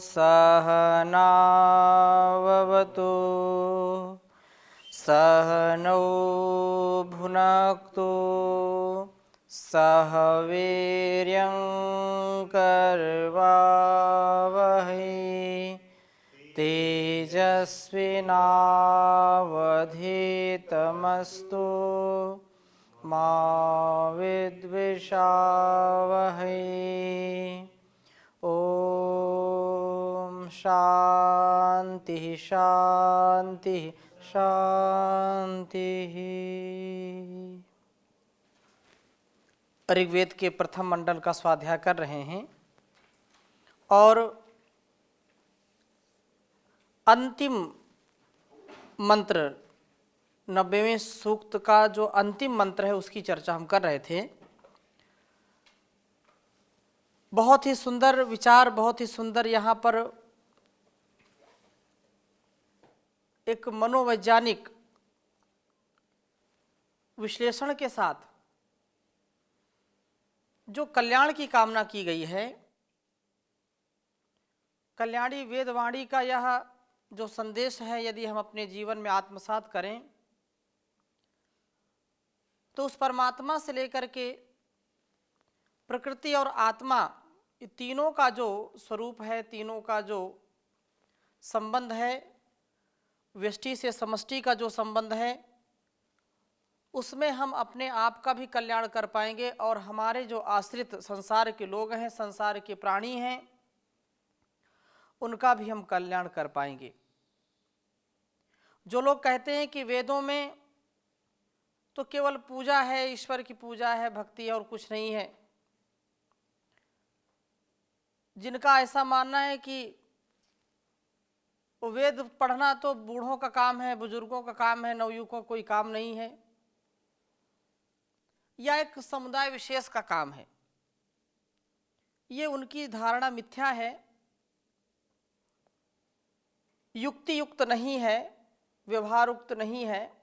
सहनाववतु सहनौ भुनक्तु सह वीर्यं करवावहै तेजस्विनावधीतमस्तु मा विद्विषावहै। ओम शांति शांति शांति। ऋग्वेद के प्रथम मंडल का स्वाध्याय कर रहे हैं और अंतिम मंत्र 90वें सूक्त का जो अंतिम मंत्र है उसकी चर्चा हम कर रहे थे। बहुत ही सुंदर विचार, बहुत ही सुंदर यहाँ पर एक मनोवैज्ञानिक विश्लेषण के साथ जो कल्याण की कामना की गई है, कल्याणी वेदवाणी का यह जो संदेश है, यदि हम अपने जीवन में आत्मसात करें तो उस परमात्मा से लेकर के प्रकृति और आत्मा, तीनों का जो स्वरूप है, तीनों का जो संबंध है, व्यष्टि से समष्टि का जो संबंध है, उसमें हम अपने आप का भी कल्याण कर पाएंगे और हमारे जो आश्रित संसार के लोग हैं, संसार के प्राणी हैं, उनका भी हम कल्याण कर पाएंगे। जो लोग कहते हैं कि वेदों में तो केवल पूजा है, ईश्वर की पूजा है, भक्ति है और कुछ नहीं है, जिनका ऐसा मानना है कि वेद पढ़ना तो बूढ़ों का काम है, बुजुर्गों का काम है, नवयुवकों का कोई काम नहीं है, या एक समुदाय विशेष का काम है, ये उनकी धारणा मिथ्या है, युक्ति युक्त नहीं है, व्यवहारुक्त नहीं है।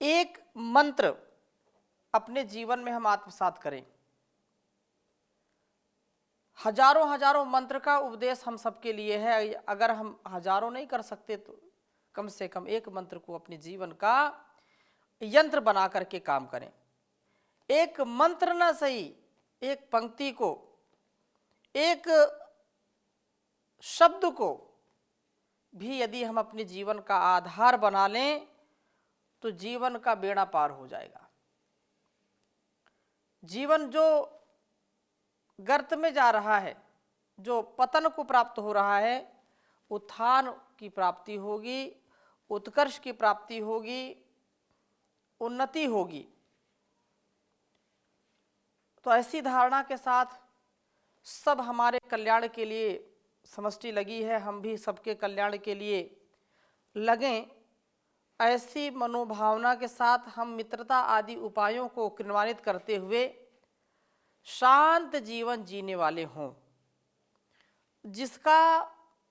एक मंत्र अपने जीवन में हम आत्मसात करें। हजारों हजारों मंत्र का उपदेश हम सबके लिए है। अगर हम हजारों नहीं कर सकते तो कम से कम एक मंत्र को अपने जीवन का यंत्र बना करके काम करें। एक मंत्र न सही, एक पंक्ति को, एक शब्द को भी यदि हम अपने जीवन का आधार बना लें तो जीवन का बेड़ा पार हो जाएगा। जीवन जो गर्त में जा रहा है, जो पतन को प्राप्त हो रहा है, उत्थान की प्राप्ति होगी, उत्कर्ष की प्राप्ति होगी, उन्नति होगी। तो ऐसी धारणा के साथ सब हमारे कल्याण के लिए समष्टि लगी है, हम भी सबके कल्याण के लिए लगें। ऐसी मनोभावना के साथ हम मित्रता आदि उपायों को क्रियान्वित करते हुए शांत जीवन जीने वाले हों। जिसका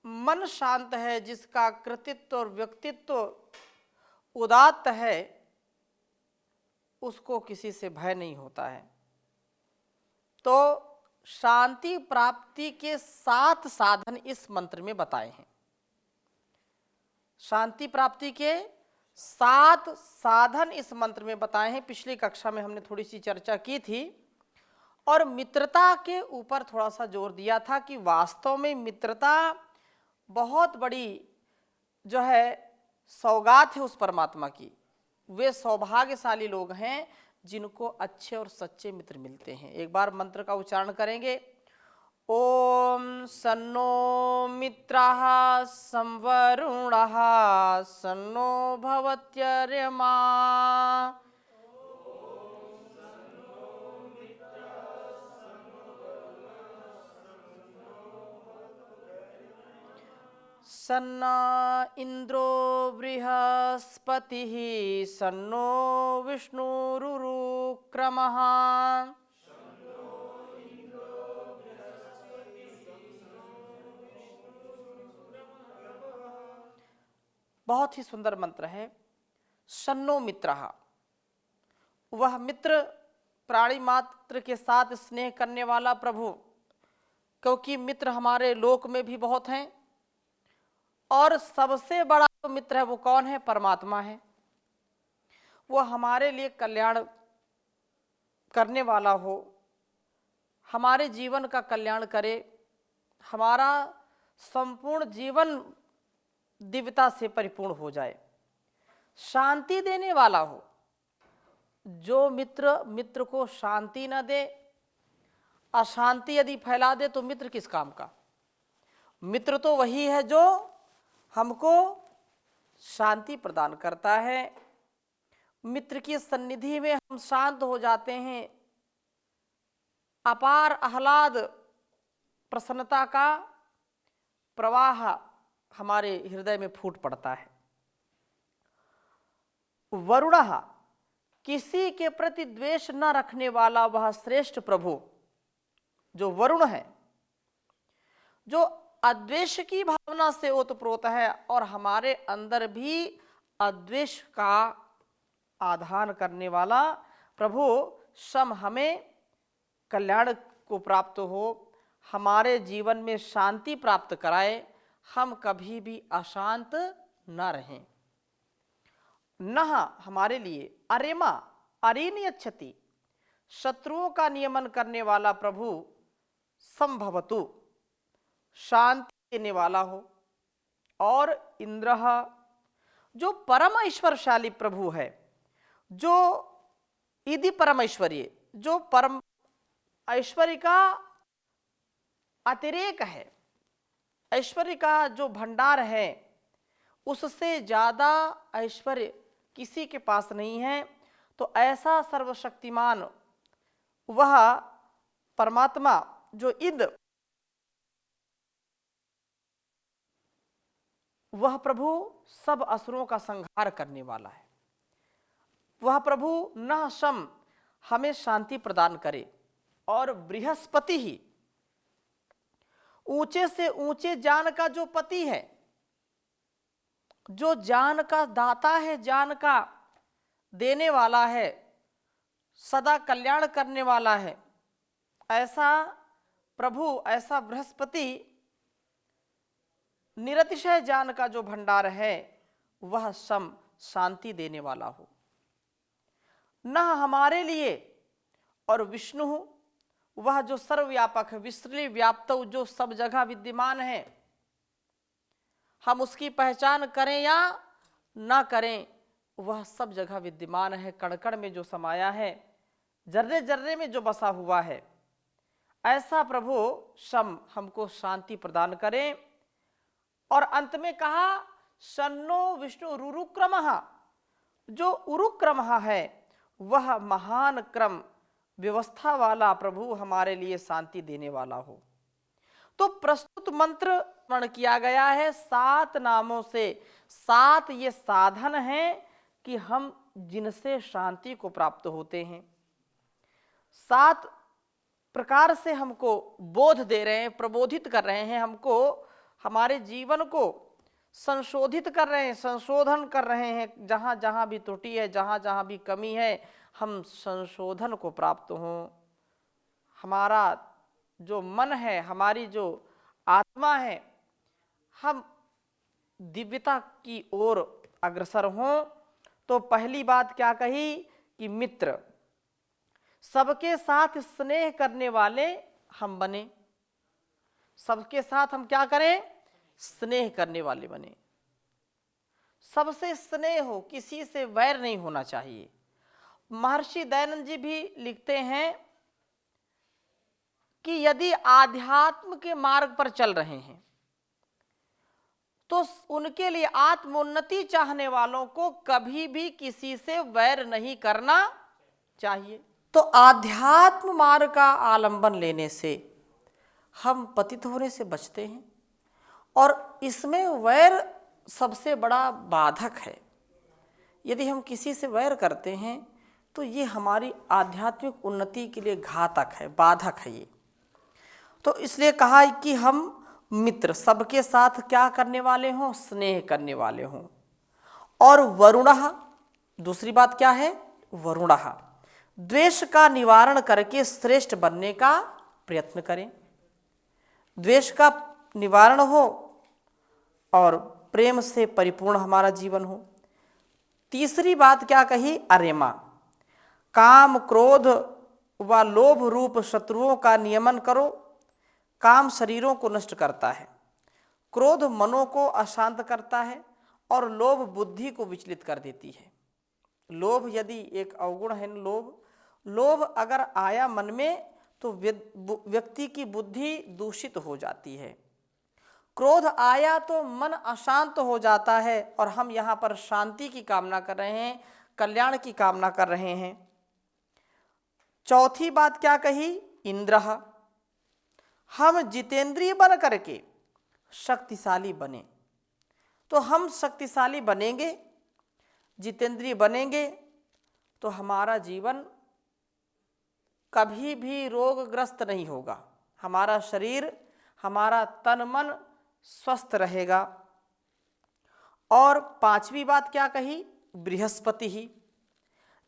मन शांत है, जिसका कृतित्व और व्यक्तित्व उदात्त है, उसको किसी से भय नहीं होता है। तो शांति प्राप्ति के 7 साधन इस मंत्र में बताए हैं। शांति प्राप्ति के 7 साधन इस मंत्र में बताए हैं। पिछली कक्षा में हमने थोड़ी सी चर्चा की थी और मित्रता के ऊपर थोड़ा सा जोर दिया था कि वास्तव में मित्रता बहुत बड़ी जो है सौगात है उस परमात्मा की। वे सौभाग्यशाली लोग हैं जिनको अच्छे और सच्चे मित्र मिलते हैं। एक बार मंत्र का उच्चारण करेंगे। ओम सन्नो मित्राः संवरुणः सन्नो भवत्यर्यमा। सन्ना इंद्रो बृहस्पतिः सन्नो विष्णुरुक्रमः। बहुत ही सुंदर मंत्र है। सन्नो मित्रः, वह मित्र प्राणी मात्र के साथ स्नेह करने वाला प्रभु क्योंकि मित्र हमारे लोक में भी बहुत हैं, और सबसे बड़ा जो मित्र है वो कौन है? परमात्मा है। वो हमारे लिए कल्याण करने वाला हो, हमारे जीवन का कल्याण करे, हमारा संपूर्ण जीवन दिव्यता से परिपूर्ण हो जाए, शांति देने वाला हो। जो मित्र को शांति न दे, अशांति यदि फैला दे, तो मित्र किस काम का? मित्र तो वही है जो हमको शांति प्रदान करता है। मित्र की सन्निधि में हम शांत हो जाते हैं, अपार आह्लाद प्रसन्नता का प्रवाह हमारे हृदय में फूट पड़ता है। वरुणः, किसी के प्रति द्वेष न रखने वाला वह श्रेष्ठ प्रभु जो वरुण है, जो अद्वेष की भावना से ओतप्रोत है और हमारे अंदर भी अद्वेष का आधान करने वाला प्रभु सम हमें कल्याण को प्राप्त हो, हमारे जीवन में शांति प्राप्त कराए, हम कभी भी अशांत न रहें। नह, हमारे लिए अरेमा अरिनियच्छति, शत्रुओं का नियमन करने वाला प्रभु संभवतु, शांति देने वाला हो। और इंद्र, जो परम ऐश्वर्यशाली प्रभु है, जो इति परम ऐश्वर्य, जो परम ऐश्वर्य का अतिरेक है, ऐश्वर्य का जो भंडार है, उससे ज्यादा ऐश्वर्य किसी के पास नहीं है। तो ऐसा सर्वशक्तिमान वह परमात्मा जो इंद्र, वह प्रभु सब असुरों का संहार करने वाला है। वह प्रभु न शम, हमें शांति प्रदान करे। और बृहस्पति ही, ऊंचे से ऊंचे ज्ञान का जो पति है, जो ज्ञान का दाता है, ज्ञान का देने वाला है, सदा कल्याण करने वाला है, ऐसा प्रभु, ऐसा बृहस्पति निरतिशय ज्ञान का जो भंडार है, वह सम शांति देने वाला हो। न हमारे लिए, और विष्णु, वह जो सर्वव्यापक है, विश्री व्याप्त, जो सब जगह विद्यमान है, हम उसकी पहचान करें या ना करें, वह सब जगह विद्यमान है, कण कण में जो समाया है, जर्रे जर्रे में जो बसा हुआ है। ऐसा प्रभु सम हमको शांति प्रदान करें। और अंत में कहा सन्नो विष्णु रुरुक्रमः, जो उरुक्रमः है, वह महान क्रम व्यवस्था वाला प्रभु हमारे लिए शांति देने वाला हो। तो प्रस्तुत मंत्र वर्ण किया गया है 7 नामों से। 7 ये साधन हैं कि हम जिनसे शांति को प्राप्त होते हैं। 7 प्रकार से हमको बोध दे रहे हैं, प्रबोधित कर रहे हैं, हमको हमारे जीवन को संशोधित कर रहे हैं, संशोधन कर रहे हैं। जहाँ जहाँ भी त्रुटि है, जहाँ जहाँ भी कमी है, हम संशोधन को प्राप्त हों। हमारा जो मन है, हमारी जो आत्मा है, हम दिव्यता की ओर अग्रसर हों। तो पहली बात क्या कही कि मित्र, सबके साथ स्नेह करने वाले हम बने। सबके साथ हम क्या करें? स्नेह करने वाले बने। सबसे स्नेह हो, किसी से वैर नहीं होना चाहिए। महर्षि दयानंद जी भी लिखते हैं कि यदि आध्यात्म के मार्ग पर चल रहे हैं तो उनके लिए आत्मोन्नति चाहने वालों को कभी भी किसी से वैर नहीं करना चाहिए। तो आध्यात्म मार्ग का आलंबन लेने से हम पतित होने से बचते हैं, और इसमें वैर सबसे बड़ा बाधक है। यदि हम किसी से वैर करते हैं तो ये हमारी आध्यात्मिक उन्नति के लिए घातक है, बाधक है ये। तो इसलिए कहा कि हम मित्र सबके साथ क्या करने वाले हों? स्नेह करने वाले हों। और वरुणः, दूसरी बात क्या है? वरुणः, द्वेष का निवारण करके श्रेष्ठ बनने का प्रयत्न करें। द्वेष का निवारण हो और प्रेम से परिपूर्ण हमारा जीवन हो। तीसरी बात क्या कही? अरेमा, काम क्रोध व लोभ रूप शत्रुओं का नियमन करो। काम शरीरों को नष्ट करता है, क्रोध मनों को अशांत करता है और लोभ बुद्धि को विचलित कर देती है। लोभ यदि एक अवगुण है, लोभ अगर आया मन में तो व्यक्ति की बुद्धि दूषित हो जाती है। क्रोध आया तो मन अशांत हो जाता है और हम यहाँ पर शांति की कामना कर रहे हैं, कल्याण की कामना कर रहे हैं। चौथी बात क्या कही? इंद्रः, हम जितेंद्रिय बन करके शक्तिशाली बने। तो हम शक्तिशाली बनेंगे, जितेंद्रिय बनेंगे तो हमारा जीवन कभी भी रोगग्रस्त नहीं होगा, हमारा शरीर, हमारा तन मन स्वस्थ रहेगा। और पांचवी बात क्या कही? बृहस्पति ही,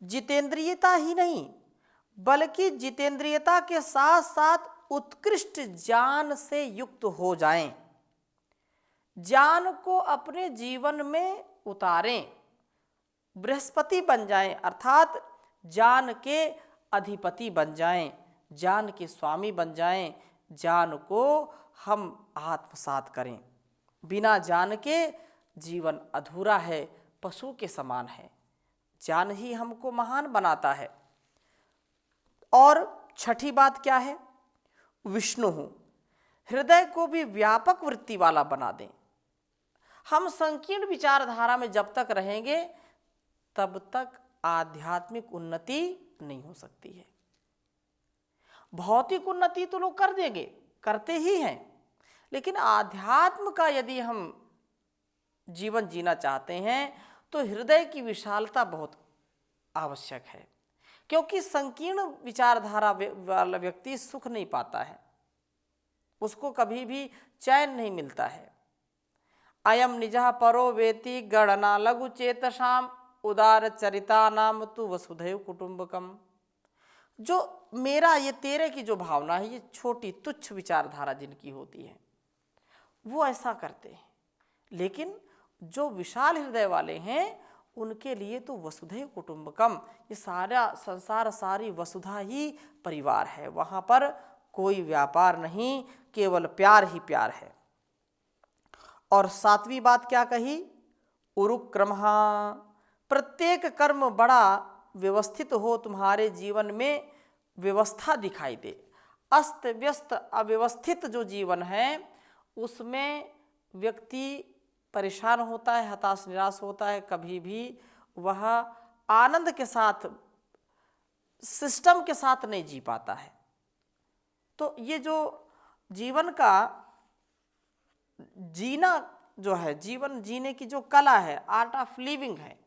जितेंद्रियता ही नहीं बल्कि जितेंद्रियता के साथ साथ उत्कृष्ट ज्ञान से युक्त हो जाएं, ज्ञान को अपने जीवन में उतारें, बृहस्पति बन जाएं, अर्थात ज्ञान के अधिपति बन जाएं, ज्ञान के स्वामी बन जाएं, ज्ञान को हम आत्मसात करें। बिना ज्ञान के जीवन अधूरा है, पशु के समान है। ज्ञान ही हमको महान बनाता है। और छठी बात क्या है? विष्णु हूँ, हृदय को भी व्यापक वृत्ति वाला बना दें। हम संकीर्ण विचारधारा में जब तक रहेंगे तब तक आध्यात्मिक उन्नति नहीं हो सकती है। भौतिक उन्नति तो लोग कर देंगे, करते ही हैं, लेकिन आध्यात्म का यदि हम जीवन जीना चाहते हैं तो हृदय की विशालता बहुत आवश्यक है, क्योंकि संकीर्ण विचारधारा वाला व्यक्ति सुख नहीं पाता है, उसको कभी भी चैन नहीं मिलता है। अयम निजः परो वेति गणना लघु चेतसाम उदार चरिता नाम तु वसुधैव कुटुंबकम। जो मेरा ये तेरे की जो भावना है, ये छोटी तुच्छ विचारधारा जिनकी होती है वो ऐसा करते हैं, लेकिन जो विशाल हृदय वाले हैं उनके लिए तो वसुधैव कुटुंबकम, ये सारा संसार, सारी वसुधा ही परिवार है। वहाँ पर कोई व्यापार नहीं, केवल प्यार ही प्यार है। और सातवीं बात क्या कही? उरुक्रमः, प्रत्येक कर्म बड़ा व्यवस्थित हो, तुम्हारे जीवन में व्यवस्था दिखाई दे। अस्त व्यस्त अव्यवस्थित जो जीवन है उसमें व्यक्ति परेशान होता है, हताश निराश होता है, कभी भी वह आनंद के साथ, सिस्टम के साथ नहीं जी पाता है। तो ये जो जीवन का जीना जो है, जीवन जीने की जो कला है, आर्ट ऑफ लिविंग है,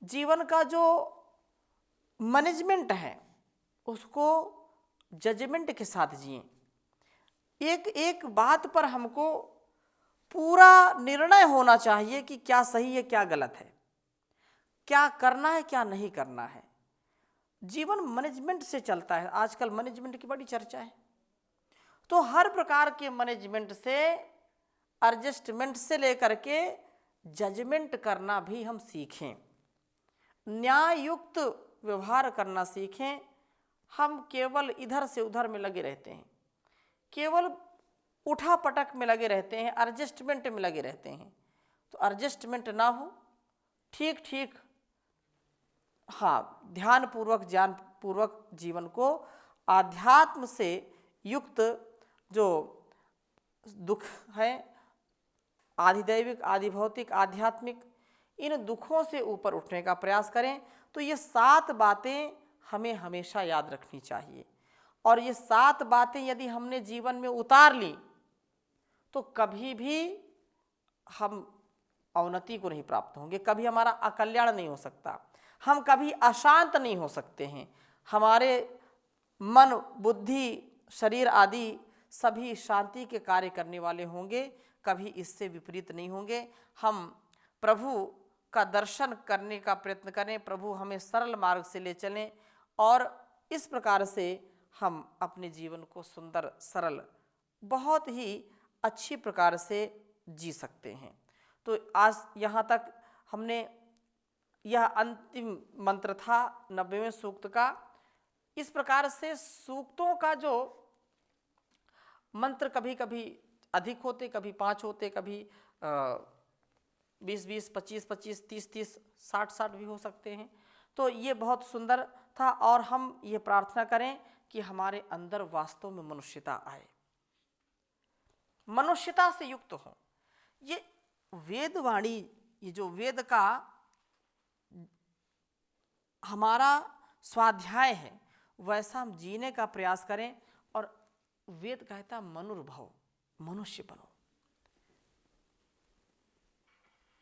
जीवन का जो मैनेजमेंट है, उसको जजमेंट के साथ जिए। एक एक बात पर हमको पूरा निर्णय होना चाहिए कि क्या सही है, क्या गलत है, क्या करना है, क्या नहीं करना है। जीवन मैनेजमेंट से चलता है। आजकल मैनेजमेंट की बड़ी चर्चा है, तो हर प्रकार के मैनेजमेंट से, एडजस्टमेंट से लेकर के जजमेंट करना भी हम सीखें, न्याय युक्त व्यवहार करना सीखें। हम केवल इधर से उधर में लगे रहते हैं, केवल उठा पटक में लगे रहते हैं, एडजस्टमेंट में लगे रहते हैं। तो एडजस्टमेंट ना हो, ठीक ठीक, हाँ, ध्यान पूर्वक, ज्ञान पूर्वक जीवन को आध्यात्म से युक्त, जो दुख है, आधिदैविक, आधिभौतिक, आध्यात्मिक, इन दुखों से ऊपर उठने का प्रयास करें। तो ये 7 बातें हमें हमेशा याद रखनी चाहिए, और ये 7 बातें यदि हमने जीवन में उतार ली तो कभी भी हम अवनति को नहीं प्राप्त होंगे, कभी हमारा अकल्याण नहीं हो सकता, हम कभी अशांत नहीं हो सकते हैं। हमारे मन, बुद्धि, शरीर आदि सभी शांति के कार्य करने वाले होंगे, कभी इससे विपरीत नहीं होंगे। हम प्रभु का दर्शन करने का प्रयत्न करें, प्रभु हमें सरल मार्ग से ले चलें, और इस प्रकार से हम अपने जीवन को सुंदर, सरल बहुत ही अच्छी प्रकार से जी सकते हैं। तो आज यहाँ तक हमने, यह अंतिम मंत्र था 90वें सूक्त का। इस प्रकार से सूक्तों का जो मंत्र कभी कभी अधिक होते, कभी 5 होते, कभी 20-20, 25-25, 30-30, 60-60 भी हो सकते हैं। तो ये बहुत सुंदर था और हम ये प्रार्थना करें कि हमारे अंदर वास्तव में मनुष्यता आए, मनुष्यता से युक्त हो। ये वेदवाणी, ये जो वेद का हमारा स्वाध्याय है, वैसा हम जीने का प्रयास करें। और वेद कहता मनुर्भव, मनुष्य बनो।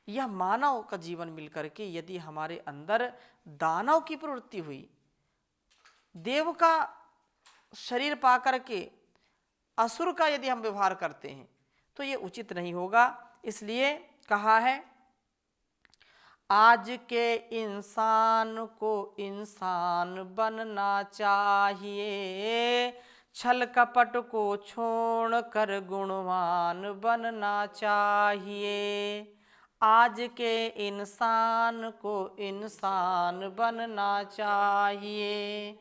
यह मानव का जीवन मिलकर के यदि हमारे अंदर दानव की प्रवृत्ति हुई, देव का शरीर पा करके असुर का यदि हम व्यवहार करते हैं, तो ये उचित नहीं होगा। इसलिए कहा है, आज के इंसान को इंसान बनना चाहिए, छल कपट को छोड़ कर गुणवान बनना चाहिए। आज के इंसान को इंसान बनना चाहिए,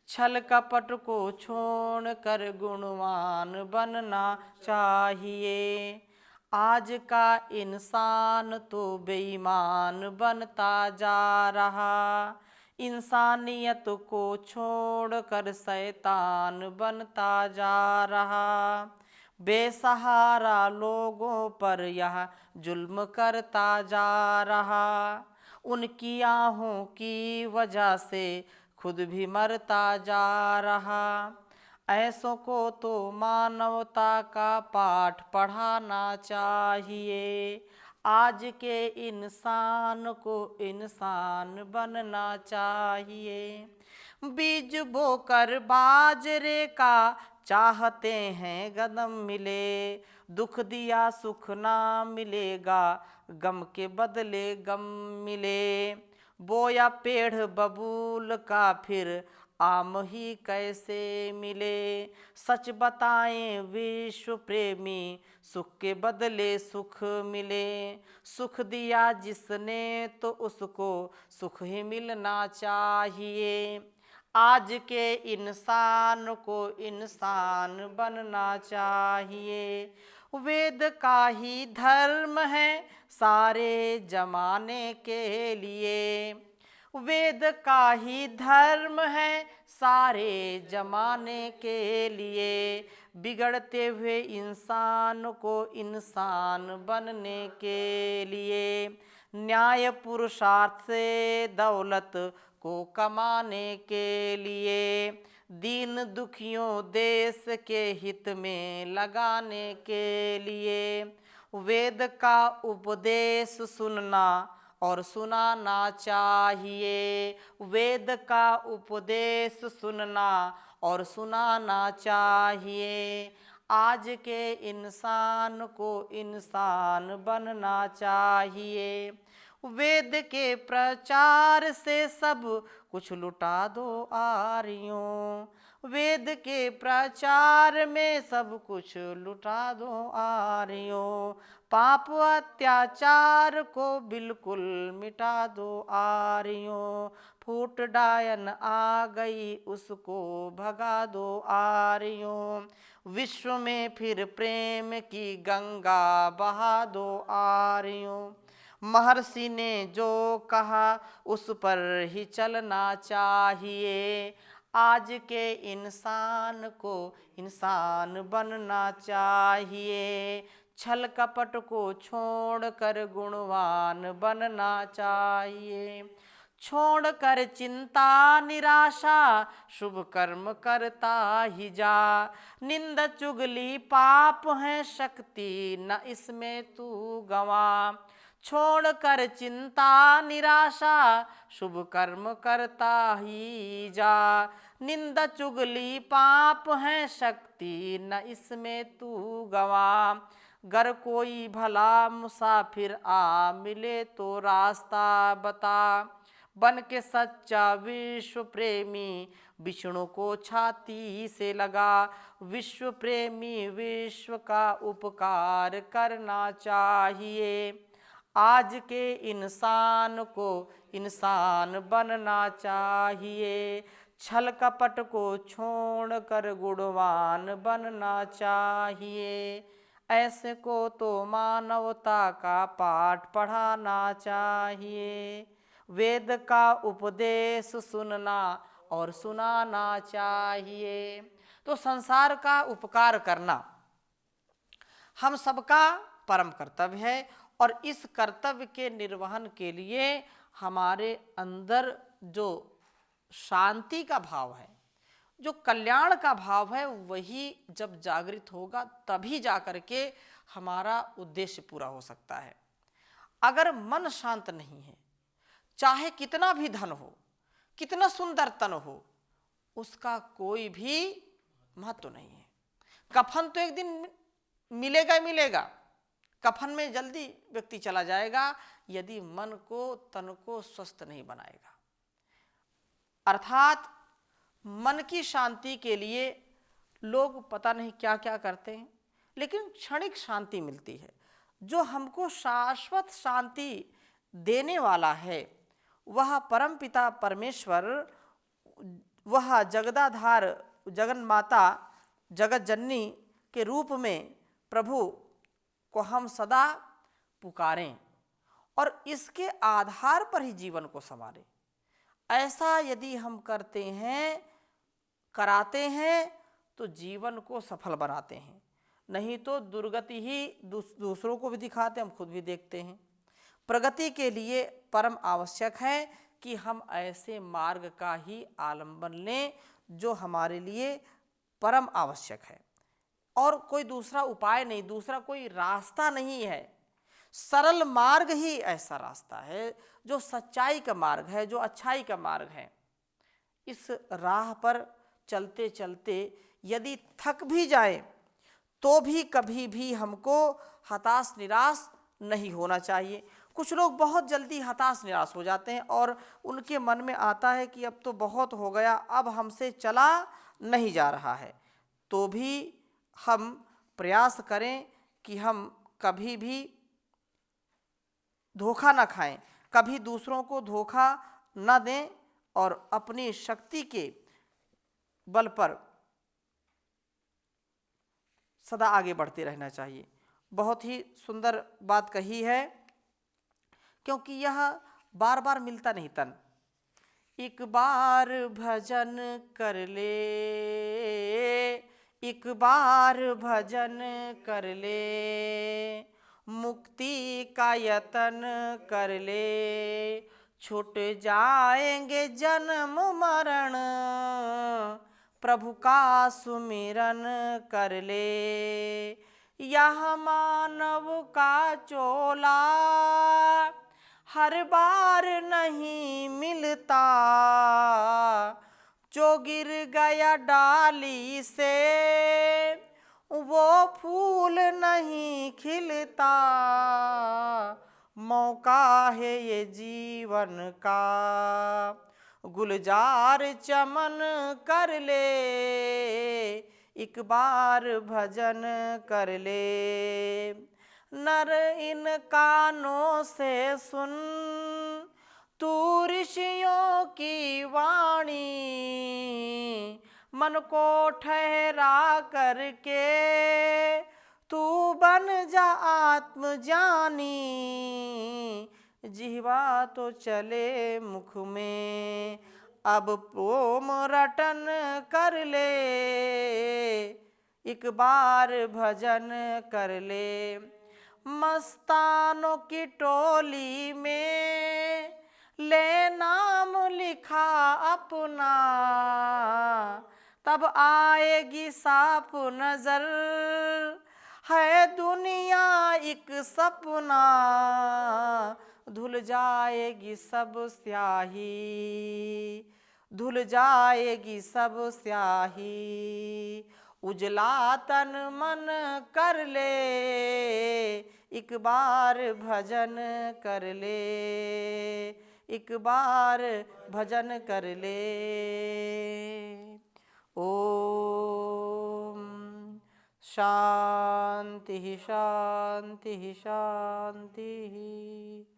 छल कपट को छोड़ कर गुणवान बनना चाहिए। आज का इंसान तो बेईमान बनता जा रहा, इंसानियत को छोड़कर शैतान बनता जा रहा। बेसहारा लोगों पर यह जुल्म करता जा रहा, उनकी आहों की वजह से खुद भी मरता जा रहा। ऐसों को तो मानवता का पाठ पढ़ाना चाहिए, आज के इंसान को इंसान बनना चाहिए। बीज बोकर बाजरे का चाहते हैं गदम मिले, दुख दिया सुख ना मिलेगा, गम के बदले गम मिले। बोया पेड़ बबूल का फिर आम ही कैसे मिले, सच बताएं विश्व प्रेमी, सुख के बदले सुख मिले। सुख दिया जिसने तो उसको सुख ही मिलना चाहिए, आज के इंसान को इंसान बनना चाहिए। वेद का ही धर्म है सारे जमाने के लिए, वेद का ही धर्म है सारे जमाने के लिए। बिगड़ते हुए इंसान को इंसान बनने के लिए, न्याय पुरुषार्थ से दौलत को कमाने के लिए, दीन दुखियों देश के हित में लगाने के लिए। वेद का उपदेश सुनना और सुनाना चाहिए, वेद का उपदेश सुनना और सुनाना चाहिए। आज के इंसान को इंसान बनना चाहिए। वेद के प्रचार से सब कुछ लुटा दो आर्यों, वेद के प्रचार में सब कुछ लुटा दो आर्यों। पाप अत्याचार को बिल्कुल मिटा दो आर्यों, फूट डायन आ गई उसको भगा दो आर्यों। विश्व में फिर प्रेम की गंगा बहा दो आर्यों। महर्षि ने जो कहा उस पर ही चलना चाहिए, आज के इंसान को इंसान बनना चाहिए। छल कपट को छोड़कर गुणवान बनना चाहिए, छोड़कर चिंता निराशा शुभ कर्म करता ही जा। निंदा चुगली पाप है शक्ति न इसमें तू गवा, छोड़कर चिंता निराशा शुभ कर्म करता ही जा। निंदा चुगली पाप है शक्ति न इसमें तू गवा। गर कोई भला मुसाफिर आ मिले तो रास्ता बता, बन के सच्चा विश्व प्रेमी विष्णु को छाती से लगा, विश्व प्रेमी विश्व का उपकार करना चाहिए। आज के इंसान को इंसान बनना चाहिए, छल कपट को छोड़कर गुणवान बनना चाहिए। ऐसे को तो मानवता का पाठ पढ़ाना चाहिए, वेद का उपदेश सुनना और सुनाना चाहिए। तो संसार का उपकार करना हम सबका परम कर्तव्य है, और इस कर्तव्य के निर्वहन के लिए हमारे अंदर जो शांति का भाव है, जो कल्याण का भाव है, वही जब जागृत होगा तभी जाकर के हमारा उद्देश्य पूरा हो सकता है। अगर मन शांत नहीं है, चाहे कितना भी धन हो, कितना सुंदर तन हो, उसका कोई भी महत्व नहीं है। कफन तो एक दिन मिलेगा ही मिलेगा, कफन में जल्दी व्यक्ति चला जाएगा यदि मन को तन को स्वस्थ नहीं बनाएगा। अर्थात मन की शांति के लिए लोग पता नहीं क्या क्या करते हैं, लेकिन क्षणिक शांति मिलती है। जो हमको शाश्वत शांति देने वाला है वह परमपिता परमेश्वर, वह जगदाधार जगन माता जगत जननी के रूप में प्रभु को हम सदा पुकारें और इसके आधार पर ही जीवन को संवारें। ऐसा यदि हम करते हैं, कराते हैं, तो जीवन को सफल बनाते हैं। नहीं तो दुर्गति ही दूसरों को भी दिखाते हैं, हम खुद भी देखते हैं। प्रगति के लिए परम आवश्यक है कि हम ऐसे मार्ग का ही आलंबन लें जो हमारे लिए परम आवश्यक है, और कोई दूसरा उपाय नहीं, दूसरा कोई रास्ता नहीं है। सरल मार्ग ही ऐसा रास्ता है जो सच्चाई का मार्ग है, जो अच्छाई का मार्ग है। इस राह पर चलते चलते यदि थक भी जाए तो भी कभी भी हमको हताश निराश नहीं होना चाहिए। कुछ लोग बहुत जल्दी हताश निराश हो जाते हैं और उनके मन में आता है कि अब तो बहुत हो गया, अब हमसे चला नहीं जा रहा है। तो भी हम प्रयास करें कि हम कभी भी धोखा न खाएं, कभी दूसरों को धोखा न दें और अपनी शक्ति के बल पर सदा आगे बढ़ते रहना चाहिए। बहुत ही सुंदर बात कही है, क्योंकि यह बार बार मिलता नहीं तन। एक बार भजन कर ले, एक बार भजन कर ले, मुक्ति का यतन कर ले, छूट जाएंगे जन्म मरण, प्रभु का सुमिरन कर ले। यह मानव का चोला हर बार नहीं मिलता, जो गिर गया डाली से वो फूल नहीं खिलता। मौका है ये जीवन का, गुलजार चमन कर ले, एक बार भजन कर ले। नर इन कानों से सुन तू ऋषियों की वाणी, मन को ठहरा करके तू बन जा आत्मज्ञानी। जिह्वा तो चले मुख में, अब ओम रटन कर ले, एक बार भजन कर ले। मस्तानों की टोली में ले नाम लिखा अपना, तब आएगी साफ नजर है दुनिया एक सपना। धुल जाएगी सब स्याही, धुल जाएगी सब स्याही, उजला तन मन कर ले, एक बार भजन कर ले, एक बार भजन कर ले। ओम शांति शांति शांति।